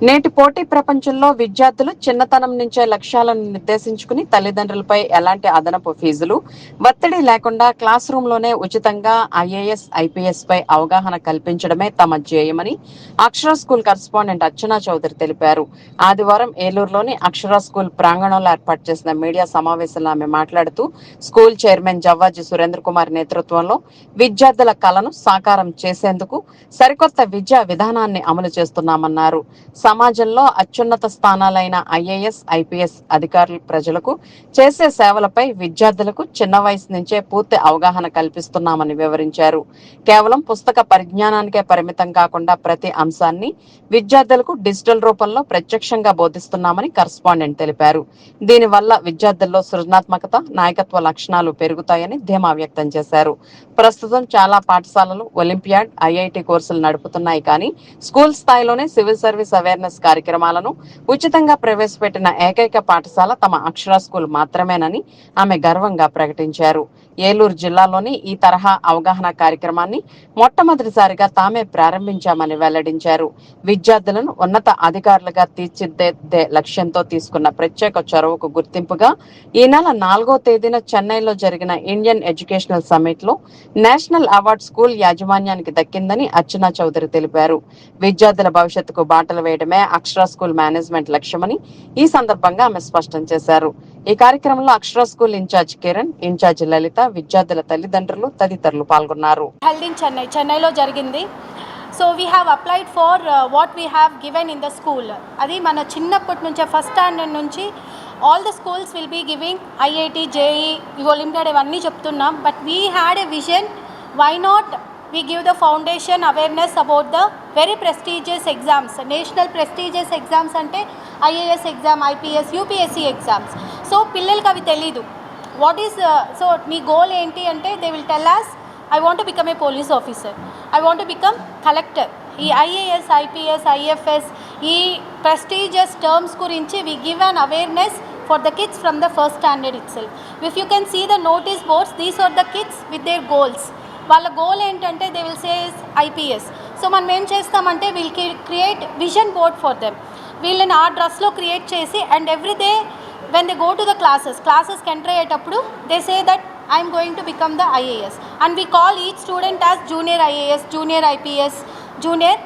నేటి పోటీ ప్రపంచంలో విద్యార్థులు చిన్నతనం నుంచే లక్ష్యాలను నిర్దేశించుకుని తల్లిదండ్రులపై ఎలాంటి అదనపు ఫీజులు, ఒత్తిడి లేకుండా క్లాస్ రూమ్లోనే ఉచితంగా ఐఏఎస్, ఐపీఎస్ పై అవగాహన కల్పించడమే తమ ధ్యేయమని అక్షర స్కూల్ కరెస్పాండెంట్ అర్చనా చౌదరి తెలిపారు. ఆదివారం ఏలూరులోని అక్షర స్కూల్ ప్రాంగణంలో ఏర్పాటు చేసిన మీడియా సమావేశంలో ఆమె మాట్లాడుతూ, స్కూల్ చైర్మన్ జవ్వాజీ సురేంద్ర కుమార్ నేతృత్వంలో విద్యార్థుల కలను సాకారం చేసేందుకు సరికొత్త విద్యా విధానాన్ని అమలు చేస్తున్నామన్నారు. సమాజంలో అత్యున్నత స్థానాలైన ఐఏఎస్, ఐపీఎస్ అధికారులు ప్రజలకు చేసే సేవలపై విద్యార్థులకు చిన్న వయసు నుంచే పూర్తి అవగాహన కల్పిస్తున్నామని వివరించారు. కేవలం పుస్తక పరిజ్ఞానానికే పరిమితం కాకుండా ప్రతి అంశాన్ని విద్యార్థులకు డిజిటల్ రూపంలో ప్రత్యక్షంగా బోధిస్తున్నామని కరస్పాండెంట్ తెలిపారు. దీనివల్ల విద్యార్థుల్లో సృజనాత్మకత, నాయకత్వ లక్షణాలు పెరుగుతాయని ధీమా వ్యక్తం చేశారు. ప్రస్తుతం చాలా పాఠశాలలు ఒలింపియాడ్, ఐఐటి కోర్సులు నడుపుతున్నాయి, కానీ స్కూల్ స్థాయిలోనే సివిల్ సర్వీస్ అవేర్నెస్ కార్యక్రమాలను ఉచితంగా ప్రవేశపెట్టిన ఏకైక పాఠశాల తమ అక్షర స్కూల్ మాత్రమేనని ఆమె గర్వంగా ప్రకటించారు. ఏలూరు జిల్లాలోని ఈ తరహా అవగాహన కార్యక్రమాన్ని మొట్టమొదటిసారిగా తామే ప్రారంభించామని వెల్లడించారు. విద్యార్థులను ఉన్నత అధికారులుగా తీర్చిదిద్దే లక్ష్యంతో తీసుకున్న ప్రత్యేక చొరవకు గుర్తింపుగా ఈ నెల 4వ తేదీన చెన్నైలో జరిగిన ఇండియన్ ఎడ్యుకేషనల్ సమ్మిట్ లో నేషనల్ అవార్డు స్కూల్ యాజమాన్యానికి దక్కిందని అర్చనా చౌదరి తెలిపారు. విద్యార్థుల భవిష్యత్తుకు బాటలు వేయడమే అక్షర స్కూల్ మేనేజ్మెంట్ లక్ష్యమని ఈ సందర్భంగా ఆమె స్పష్టం చేశారు. ఈ కార్యక్రమంలో Akshara school incharge Kiran, incharge Lalitha, విద్యార్థుల తల్లిదండ్రులు తదితరులు పాల్గొన్నారు. హెల్డ్ ఇన్ చెన్నైలో జరిగింది. So we have applied for what we have given in the school. అది మన చిన్నప్పటి నుంచే ఫస్ట్ స్టాండర్డ్ నుంచి all the schools will be giving IIT, JEE, olympiad ఇవన్నీ చెప్తున్నాం. But we had a vision, why not we give the foundation awareness about the very prestigious exams, national prestigious exams ante IAS exam, IPS, UPSC exams. So pillalki avi teliyadu what is so mee goal enti ante they will tell us, I want to become a police officer, I want to become collector. ఈ IAS, IPS, IFS ఈ prestigious terms gurinchi we give an awareness for the kids from the first standard itself. If you can see the notice boards, these are the kids with their goals. వాళ్ళ goal ఏంటంటే they will say IPS. So మనం ఏం చేస్తామంటే will create vision board for them. వీళ్ళని ఆ డ్రెస్లో create చేసి and every day when they go to the క్లాసెస్కి ఎంటర్ అయ్యేటప్పుడు they say that I'm going to become the IAS and we call each student as junior IAS, junior IPS, junior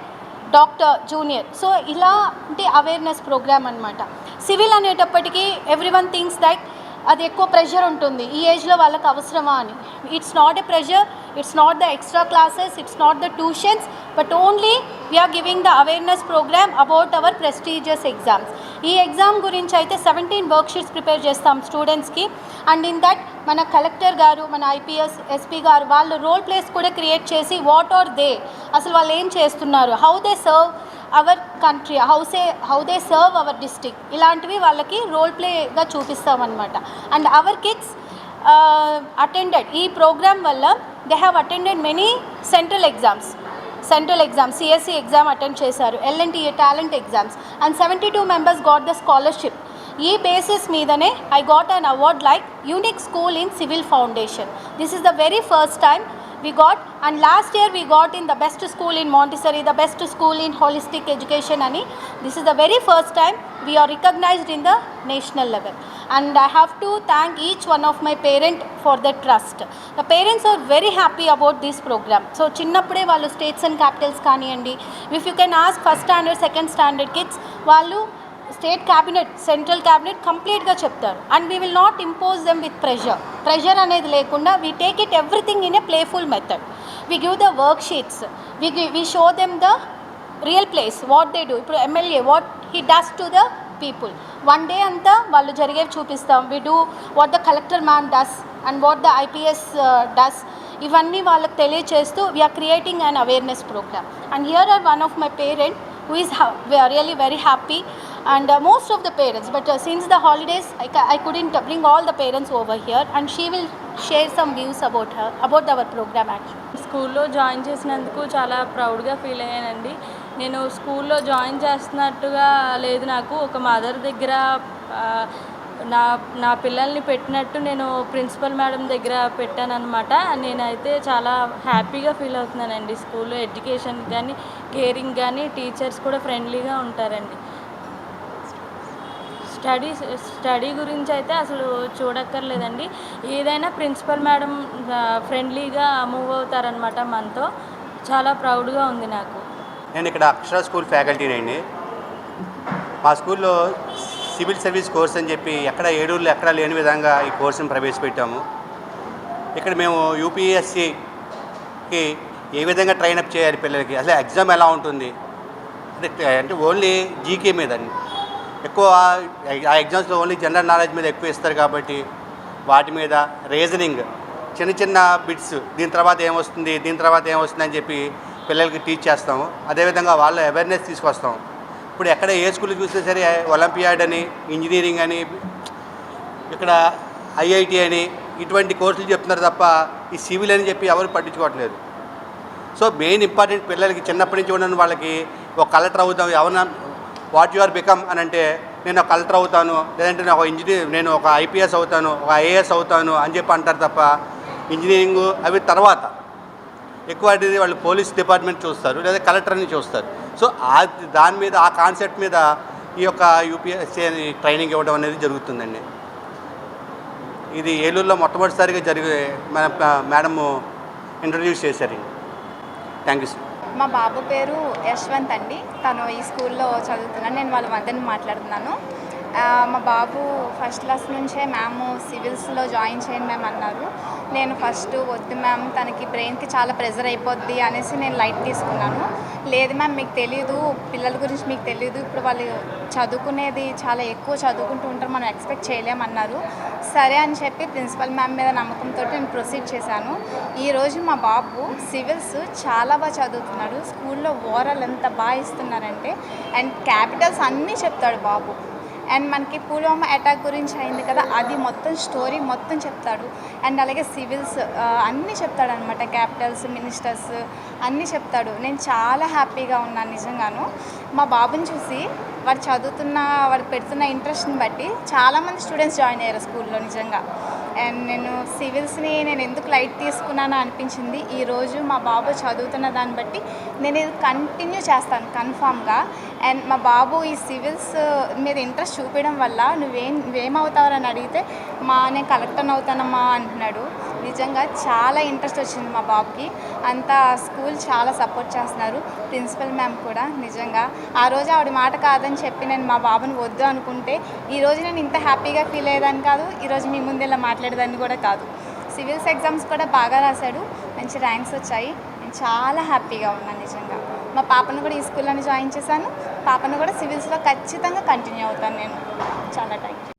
doctor, junior. So ఇలాంటి awareness programme అనమాట. Civil అనేటప్పటికీ every one things that అది ఎక్కువ pressure ఉంటుంది, ఈ ఏజ్లో వాళ్ళకి అవసరమా అని. It's not a pressure, it's not the extra classes, it's not the tuitions, but only we are giving the awareness programme about our prestigious exams. ఈ ఎగ్జామ్ గురించి అయితే 17 వర్క్షీట్స్ ప్రిపేర్ చేస్తాం స్టూడెంట్స్కి. అండ్ ఇన్ దట్ మన కలెక్టర్ గారు, మన IPS, SP గారు వాళ్ళు రోల్ ప్లేస్ కూడా క్రియేట్ చేసి వాట్ ఆర్ దే, అసలు వాళ్ళు ఏం చేస్తున్నారు, how they serve our country, how they serve our district, ఇలాంటివి వాళ్ళకి రోల్ ప్లేగా చూపిస్తామన్నమాట. అండ్ అవర్ కిడ్స్ అటెండెడ్ ఈ ప్రోగ్రామ్ వల్ల they have attended many central exams, CSC exam attend చేశారు, LNTA talent exams, and 72 members got the scholarship. ఈ basis మీదనే I got an award like unique school in civil foundation. This is the very first time we got, and last year we got in the best school in Montessori, the best school in holistic education ani. This is the very first time we are recognized in the national level, and I have to thank each one of my parent for their trust. The parents are very happy about this program. So chinnappude vallu states and capitals kaniyandi, if you can ask first standard, second standard kids, vallu state cabinet, central cabinet కంప్లీట్గా చెప్తారు. And we will not impose them with pressure అనేది లేకుండా we take it everything in a playful method. We give the worksheets, we show them the real place, what they do. ఇప్పుడు MLA what he does to the people, one day అంతా వాళ్ళు జరిగేవి చూపిస్తాం. We do what the collector man does and what the IPS does, ఇవన్నీ వాళ్ళకి తెలియచేస్తూ we are creating an awareness programme. And here are one of my parent who is really very happy, and most of the parents, but since the holidays I couldn't bring all the parents over here, and she will share some views about our program. actually స్కూల్లో join చేసినందుకు చాలా ప్రౌడ్గా feel అయ్యానండి. నేను స్కూల్లో join చేస్తున్నట్టుగా లేదు, నాకు ఒక మదర్ దగ్గర నా నా పిల్లల్ని పెట్టినట్టు నేను ప్రిన్సిపల్ మేడం దగ్గర పెట్టానన్నమాట. నేనైతే చాలా హ్యాపీగా ఫీల్ అవుతున్నానండి. స్కూల్లో ఎడ్యుకేషన్ కానీ, కేరింగ్ కానీ, టీచర్స్ కూడా ఫ్రెండ్లీగా ఉంటారండి. స్టడీ గురించి అయితే అసలు చూడక్కర్లేదండి. ఏదైనా ప్రిన్సిపల్ మేడం ఫ్రెండ్లీగా మూవ్ అవుతారనమాట మనతో. చాలా ప్రౌడ్గా ఉంది నాకు. నేను ఇక్కడ అక్షర స్కూల్ ఫ్యాకల్టీనండి. మా స్కూల్లో సివిల్ సర్వీస్ కోర్స్ అని చెప్పి ఏడూరులో ఎక్కడా లేని విధంగా ఈ కోర్సును ప్రవేశపెట్టాము. ఇక్కడ మేము యూపీఎస్సికి ఏ విధంగా ట్రైనప్ చేయాలి పిల్లలకి, అసలు ఎగ్జామ్ ఎలా ఉంటుంది అంటే ఓన్లీ జీకే మీద ఎక్కువ, ఆ ఎగ్జామ్స్లో ఓన్లీ జనరల్ నాలెడ్జ్ మీద ఎక్కువ ఇస్తారు కాబట్టి వాటి మీద రీజనింగ్ చిన్న చిన్న బిట్స్, దీని తర్వాత ఏమొస్తుంది అని చెప్పి పిల్లలకి టీచ్ చేస్తాము. అదేవిధంగా వాళ్ళ అవేర్నెస్ తీసుకొస్తాము. ఇప్పుడు ఎక్కడ ఏ స్కూల్కి చూసినా సరే ఒలింపియాడ్ అని, ఇంజనీరింగ్ అని, ఇక్కడ ఐఐటి అని ఇటువంటి కోర్సులు చెప్తున్నారు తప్ప ఈ సివిల్ అని చెప్పి ఎవరు పట్టించుకోవట్లేదు. సో మెయిన్ ఇంపార్టెంట్ పిల్లలకి చిన్నప్పటి నుంచి ఉన్న వాళ్ళకి ఒక కలెక్టర్ అవుతాం, ఎవరన్నా వాట్ యు ఆర్ బికమ్ అని అంటే నేను ఒక కలెక్టర్ అవుతాను, లేదంటే నేను ఒక ఇంజనీర్, నేను ఒక ఐపీఎస్ అవుతాను, ఒక ఐఏఎస్ అవుతాను అని చెప్పి అంటారు తప్ప ఇంజనీరింగు అవి తర్వాత ఎక్కువ అనేది వాళ్ళు పోలీస్ డిపార్ట్మెంట్ చూస్తారు, లేదా కలెక్టర్ని చూస్తారు. సో దాని మీద, ఆ కాన్సెప్ట్ మీద ఈ యొక్క యూపీఎస్సీ ట్రైనింగ్ ఇవ్వడం అనేది జరుగుతుందండి. ఇది ఏలూరులో మొట్టమొదటిసారిగా మన మేడము ఇంట్రడ్యూస్ చేశారు. Thank you sir. మా బాబు పేరు యశ్వంత్ అండి. తను ఈ స్కూల్లో చదువుతున్నాను. నేను వాళ్ళ మదర్ని మాట్లాడుతున్నాను. మా బాబు ఫస్ట్ క్లాస్ నుంచే మ్యామ్ సివిల్స్లో జాయిన్ చేయండి మ్యామ్ అన్నారు. నేను ఫస్ట్ వద్దు మ్యామ్, తనకి బ్రెయిన్కి చాలా ప్రెజర్ అయిపోద్ది అనేసి నేను లైట్ తీసుకున్నాను. లేదు మ్యామ్, మీకు తెలీదు, పిల్లల గురించి మీకు తెలీదు, ఇప్పుడు వాళ్ళు చదువుకునేది చాలా ఎక్కువ చదువుకుంటూ ఉంటారు, మనం ఎక్స్పెక్ట్ చేయలేమన్నారు. సరే అని చెప్పి ప్రిన్సిపల్ మ్యామ్ మీద నమ్మకంతో నేను ప్రొసీడ్ చేశాను. ఈరోజు మా బాబు సివిల్స్ చాలా బాగా చదువుతున్నాడు. స్కూల్లో ఓవరాల్ ఎంత బాగా ఇస్తున్నారంటే, అండ్ క్యాపిటల్స్ అన్నీ చెప్తాడు బాబు. అండ్ మనకి పుల్వామా అటాక్ గురించి అయింది కదా, అది మొత్తం స్టోరీ మొత్తం చెప్తాడు. అండ్ అలాగే సివిల్స్ అన్నీ చెప్తాడనమాట, క్యాపిటల్స్, మినిస్టర్స్ అన్నీ చెప్తాడు. నేను చాలా హ్యాపీగా ఉన్నాను నిజంగాను. మా బాబుని చూసి వాడు పెడుతున్న ఇంట్రెస్ట్ని బట్టి చాలామంది స్టూడెంట్స్ జాయిన్ అయ్యారు స్కూల్లో నిజంగా. అండ్ నేను సివిల్స్ని ఎందుకు లైట్ తీసుకున్నానో అనిపించింది. ఈరోజు మా బాబు చదువుతున్న దాన్ని బట్టి నేను ఇది కంటిన్యూ చేస్తాను కన్ఫామ్గా. అండ్ మా బాబు ఈ సివిల్స్ మీద ఇంట్రెస్ట్ చూపించడం వల్ల నువ్వేమవుతావని అడిగితే నేను కలెక్టర్ అవుతానమ్మా అంటున్నాడు. నిజంగా చాలా ఇంట్రెస్ట్ వచ్చింది మా బాబుకి. అంతా స్కూల్ చాలా సపోర్ట్ చేస్తున్నారు, ప్రిన్సిపల్ మ్యామ్ కూడా. నిజంగా ఆ రోజు ఆవిడ మాట కాదని చెప్పి నేను మా బాబుని వద్దు అనుకుంటే ఈరోజు నేను ఇంత హ్యాపీగా ఫీల్ అయ్యేదాన్ని కాదు, ఈరోజు మీ ముందు ఇలా మాట్లాడేదాన్ని కూడా కాదు. సివిల్స్ ఎగ్జామ్స్ కూడా బాగా రాశాడు, మంచి ర్యాంక్స్ వచ్చాయి. నేను చాలా హ్యాపీగా ఉన్నాను నిజంగా. మా పాపను కూడా ఈ స్కూల్లోనే జాయిన్ చేశాను. పాపను కూడా సివిల్స్లో ఖచ్చితంగా కంటిన్యూ అవుతాను నేను. చాలా థ్యాంక్ యూ.